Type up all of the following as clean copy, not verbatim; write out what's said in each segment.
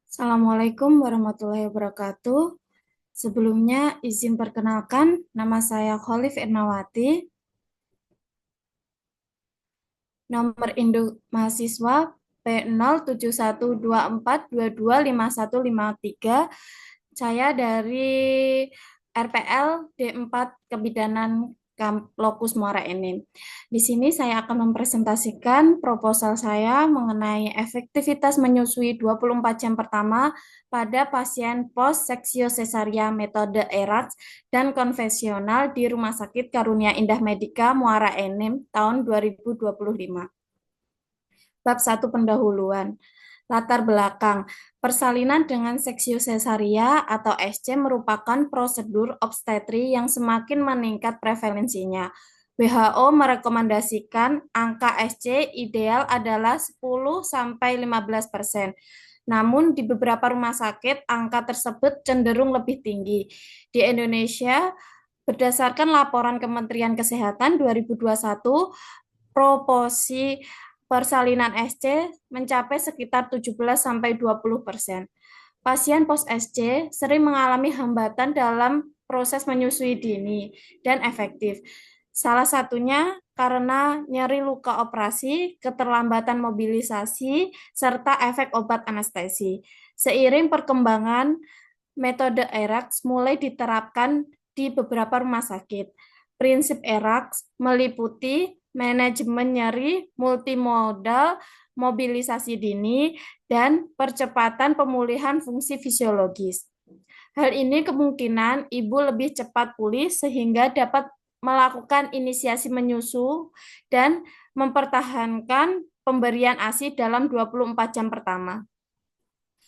Assalamualaikum warahmatullahi wabarakatuh. Sebelumnya izin perkenalkan, nama saya Khalif Ernawati, nomor induk mahasiswa P07124225153. Saya dari RPL D4 Kebidanan Lokus Muara Enim. Di sini saya akan mempresentasikan proposal saya mengenai efektivitas menyusui 24 jam pertama pada pasien post seksio cesaria metode ERAS dan konvensional di Rumah Sakit Karunia Indah Medika Muara Enim tahun 2025. Bab 1 pendahuluan. Latar belakang. Persalinan dengan seksio cesaria atau SC merupakan prosedur obstetri yang semakin meningkat prevalensinya. WHO merekomendasikan angka SC ideal adalah 10-15%. Namun di beberapa rumah sakit angka tersebut cenderung lebih tinggi. Di Indonesia, berdasarkan laporan Kementerian Kesehatan 2021, proporsi persalinan SC mencapai sekitar 17-20%. Pasien post SC sering mengalami hambatan dalam proses menyusui dini dan efektif. Salah satunya karena nyeri luka operasi, keterlambatan mobilisasi, serta efek obat anestesi. Seiring perkembangan metode ERAX mulai diterapkan di beberapa rumah sakit. Prinsip ERAX meliputi manajemen nyeri, multimodal, mobilisasi dini, dan percepatan pemulihan fungsi fisiologis. Hal ini kemungkinan ibu lebih cepat pulih sehingga dapat melakukan inisiasi menyusu dan mempertahankan pemberian ASI dalam 24 jam pertama.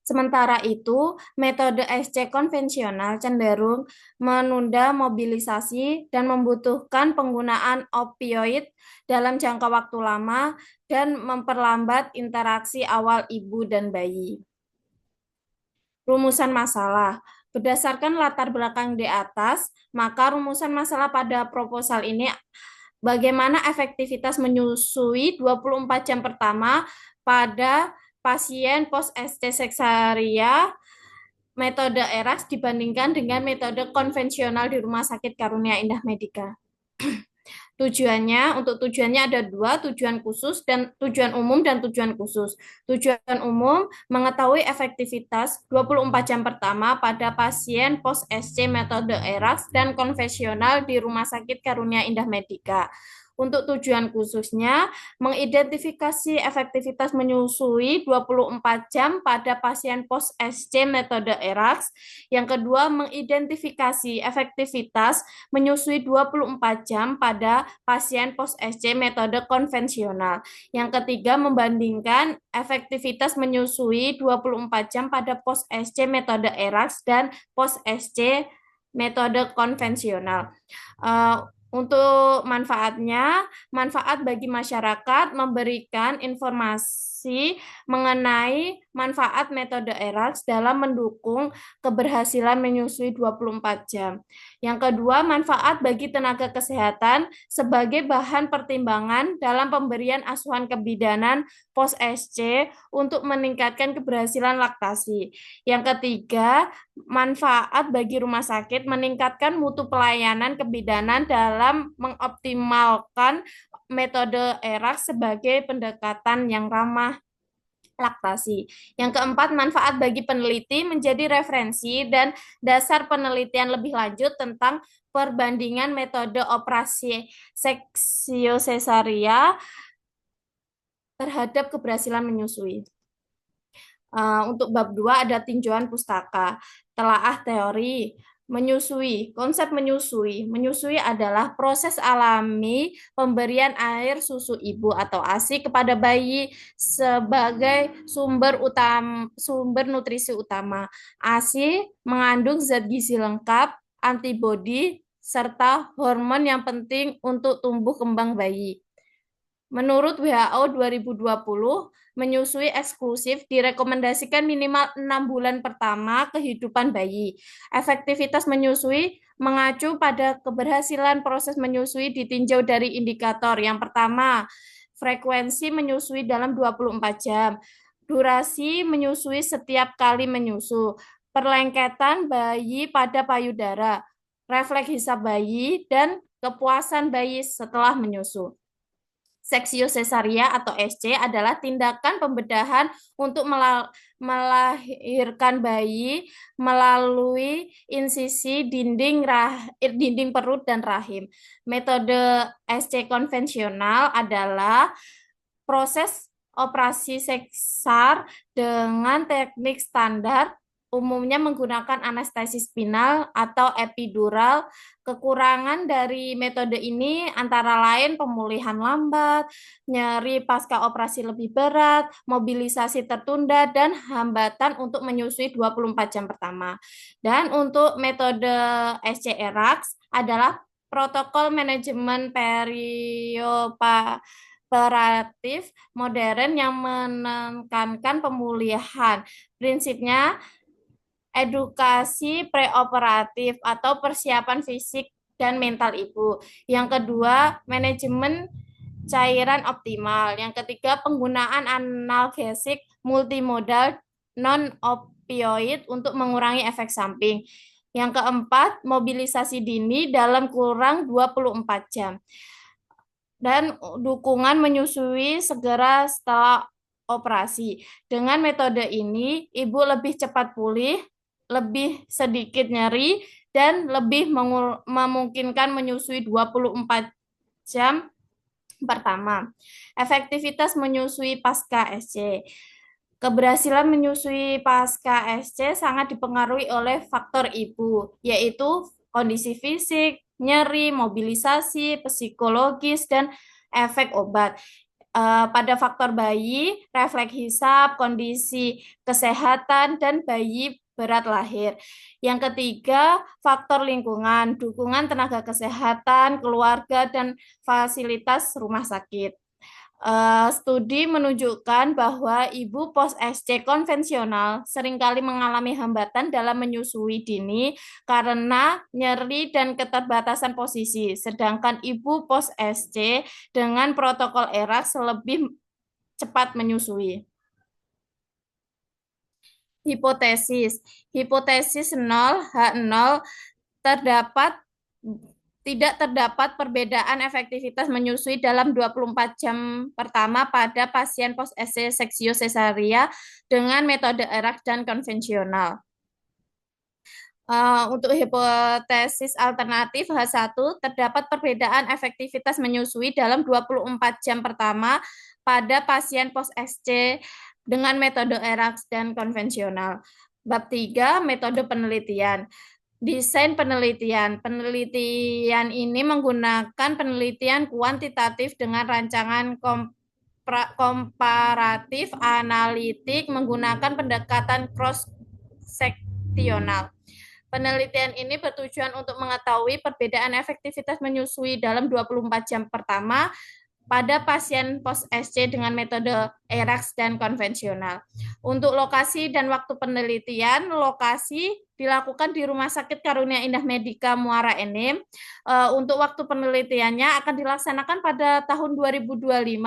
Sementara itu, metode SC konvensional cenderung menunda mobilisasi dan membutuhkan penggunaan opioid dalam jangka waktu lama dan memperlambat interaksi awal ibu dan bayi. Rumusan masalah. Berdasarkan latar belakang di atas, maka rumusan masalah pada proposal ini bagaimana efektivitas menyusui 24 jam pertama pada pasien post ST seksaria metode ERAS dibandingkan dengan metode konvensional di Rumah Sakit Karunia Indah Medika. Tujuannya ada dua, tujuan khusus dan tujuan umum dan tujuan khusus. Tujuan umum mengetahui efektivitas 24 jam pertama pada pasien post SC metode ERAS dan konvensional di Rumah Sakit Karunia Indah Medika. Untuk tujuan khususnya, mengidentifikasi efektivitas menyusui 24 jam pada pasien post SC metode ERAS. Yang kedua, mengidentifikasi efektivitas menyusui 24 jam pada pasien post SC metode konvensional. Yang ketiga, membandingkan efektivitas menyusui 24 jam pada post SC metode ERAS dan post SC metode konvensional. Untuk manfaat bagi masyarakat memberikan informasi mengenai manfaat metode ERAS dalam mendukung keberhasilan menyusui 24 jam. Yang kedua, manfaat bagi tenaga kesehatan sebagai bahan pertimbangan dalam pemberian asuhan kebidanan post SC untuk meningkatkan keberhasilan laktasi. Yang ketiga, manfaat bagi rumah sakit meningkatkan mutu pelayanan kebidanan dalam mengoptimalkan metode ERAS sebagai pendekatan yang ramah laktasi. Yang keempat, manfaat bagi peneliti menjadi referensi dan dasar penelitian lebih lanjut tentang perbandingan metode operasi seksio cesaria terhadap keberhasilan menyusui. Untuk bab 2 ada tinjauan pustaka, telaah teori, menyusui. Konsep menyusui. Menyusui adalah proses alami pemberian air susu ibu atau ASI kepada bayi sebagai sumber nutrisi utama. ASI mengandung zat gizi lengkap, antibodi, serta hormon yang penting untuk tumbuh kembang bayi. Menurut WHO 2020, menyusui eksklusif direkomendasikan minimal 6 bulan pertama kehidupan bayi. Efektivitas menyusui mengacu pada keberhasilan proses menyusui ditinjau dari indikator. Yang pertama, frekuensi menyusui dalam 24 jam. durasi menyusui setiap kali menyusu, perlengketan bayi pada payudara, refleks hisap bayi, dan kepuasan bayi setelah menyusu. Seksio sesaria atau SC adalah tindakan pembedahan untuk melahirkan bayi melalui insisi dinding perut dan rahim. Metode SC konvensional adalah proses operasi sesar dengan teknik standar, umumnya menggunakan anestesi spinal atau epidural. Kekurangan dari metode ini antara lain pemulihan lambat, nyeri pasca operasi lebih berat, mobilisasi tertunda, dan hambatan untuk menyusui 24 jam pertama. Dan untuk metode SCRAX adalah protokol manajemen perioperatif modern yang menekankan pemulihan. Prinsipnya edukasi preoperatif atau persiapan fisik dan mental ibu. Yang kedua, manajemen cairan optimal. Yang ketiga, penggunaan analgesik multimodal non-opioid untuk mengurangi efek samping. Yang keempat, mobilisasi dini dalam kurang 24 jam. Dan dukungan menyusui segera setelah operasi. Dengan metode ini, ibu lebih cepat pulih, lebih sedikit nyeri, dan lebih memungkinkan menyusui 24 jam pertama. Efektivitas menyusui pasca SC. Keberhasilan menyusui pasca SC sangat dipengaruhi oleh faktor ibu, yaitu kondisi fisik, nyeri, mobilisasi, psikologis, dan efek obat. Pada faktor bayi, refleks hisap, kondisi kesehatan, dan bayi berat lahir. Yang ketiga, faktor lingkungan, dukungan tenaga kesehatan, keluarga, dan fasilitas rumah sakit. Studi menunjukkan bahwa ibu pos SC konvensional seringkali mengalami hambatan dalam menyusui dini karena nyeri dan keterbatasan posisi, sedangkan ibu pos SC dengan protokol ERAS lebih cepat menyusui. Hipotesis. Hipotesis 0H0 tidak terdapat perbedaan efektivitas menyusui dalam 24 jam pertama pada pasien pos SC seksio sesaria dengan metode ERAX dan konvensional. Untuk hipotesis alternatif H1, terdapat perbedaan efektivitas menyusui dalam 24 jam pertama pada pasien pos SC dengan metode ERAX dan konvensional. Bab 3, metode penelitian. Desain penelitian. Penelitian ini menggunakan penelitian kuantitatif dengan rancangan komparatif analitik menggunakan pendekatan cross-seksional. Penelitian ini bertujuan untuk mengetahui perbedaan efektivitas menyusui dalam 24 jam pertama pada pasien pos SC dengan metode ERAX dan konvensional. Untuk lokasi dan waktu penelitian, lokasi dilakukan di Rumah Sakit Karunia Indah Medika Muara Enim. Untuk waktu penelitiannya akan dilaksanakan pada tahun 2025,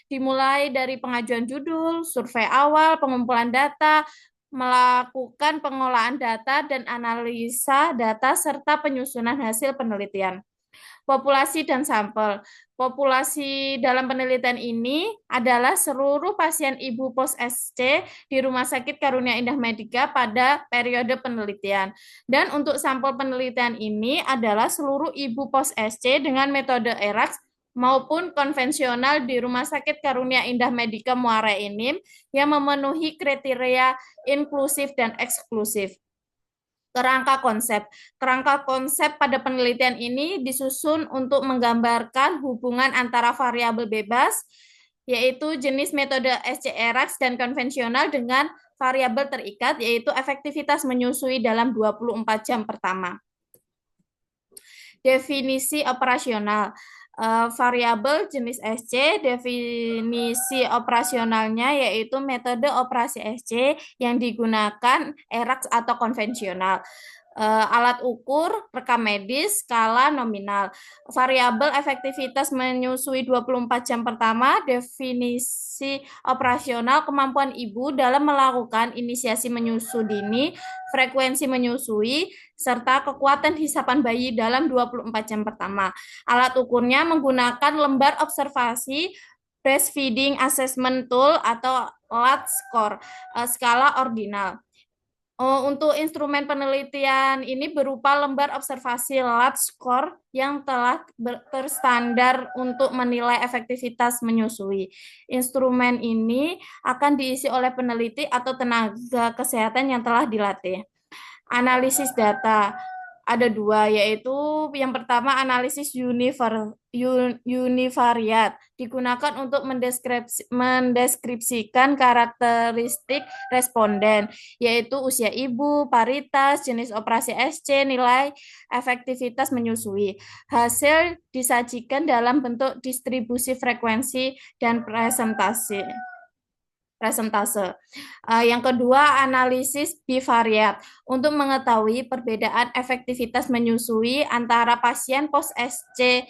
dimulai dari pengajuan judul, survei awal, pengumpulan data, melakukan pengolahan data dan analisa data, serta penyusunan hasil penelitian. Populasi dan sampel. Populasi dalam penelitian ini adalah seluruh pasien ibu pos SC di Rumah Sakit Karunia Indah Medika pada periode penelitian. Dan untuk sampel penelitian ini adalah seluruh ibu pos SC dengan metode ERAX maupun konvensional di Rumah Sakit Karunia Indah Medika Muara Enim yang memenuhi kriteria inklusif dan eksklusif. Kerangka konsep. Kerangka konsep pada penelitian ini disusun untuk menggambarkan hubungan antara variabel bebas, yaitu jenis metode SCRAX dan konvensional, dengan variabel terikat, yaitu efektivitas menyusui dalam 24 jam pertama. Definisi operasional. Variabel jenis SC, definisi operasionalnya yaitu metode operasi SC yang digunakan ERAX atau konvensional. alat ukur, rekam medis, skala nominal. Variabel efektivitas menyusui 24 jam pertama, definisi operasional, kemampuan ibu dalam melakukan inisiasi menyusu dini, frekuensi menyusui, serta kekuatan hisapan bayi dalam 24 jam pertama. Alat ukurnya menggunakan lembar observasi Breastfeeding Assessment Tool atau LAT score, skala ordinal. Untuk instrumen penelitian ini berupa lembar observasi LAT score yang telah terstandar untuk menilai efektivitas menyusui. Instrumen ini akan diisi oleh peneliti atau tenaga kesehatan yang telah dilatih. Analisis data ada dua, yaitu yang pertama analisis univariat digunakan untuk mendeskripsikan karakteristik responden, yaitu usia ibu, paritas, jenis operasi SC, nilai efektivitas menyusui. Hasil disajikan dalam bentuk distribusi frekuensi dan presentase. Yang kedua, analisis bivariat untuk mengetahui perbedaan efektivitas menyusui antara pasien post-SC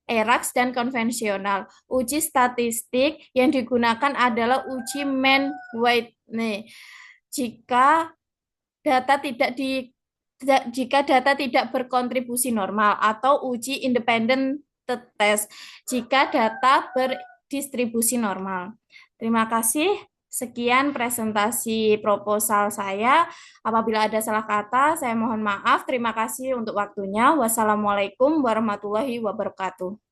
ERAX dan konvensional. Uji statistik yang digunakan adalah uji mean weight. Nih, jika data tidak di jika data tidak berkontribusi normal atau uji independent test jika data berdistribusi normal. Terima kasih. Sekian presentasi proposal saya. Apabila ada salah kata, saya mohon maaf. Terima kasih untuk waktunya. Wassalamualaikum warahmatullahi wabarakatuh.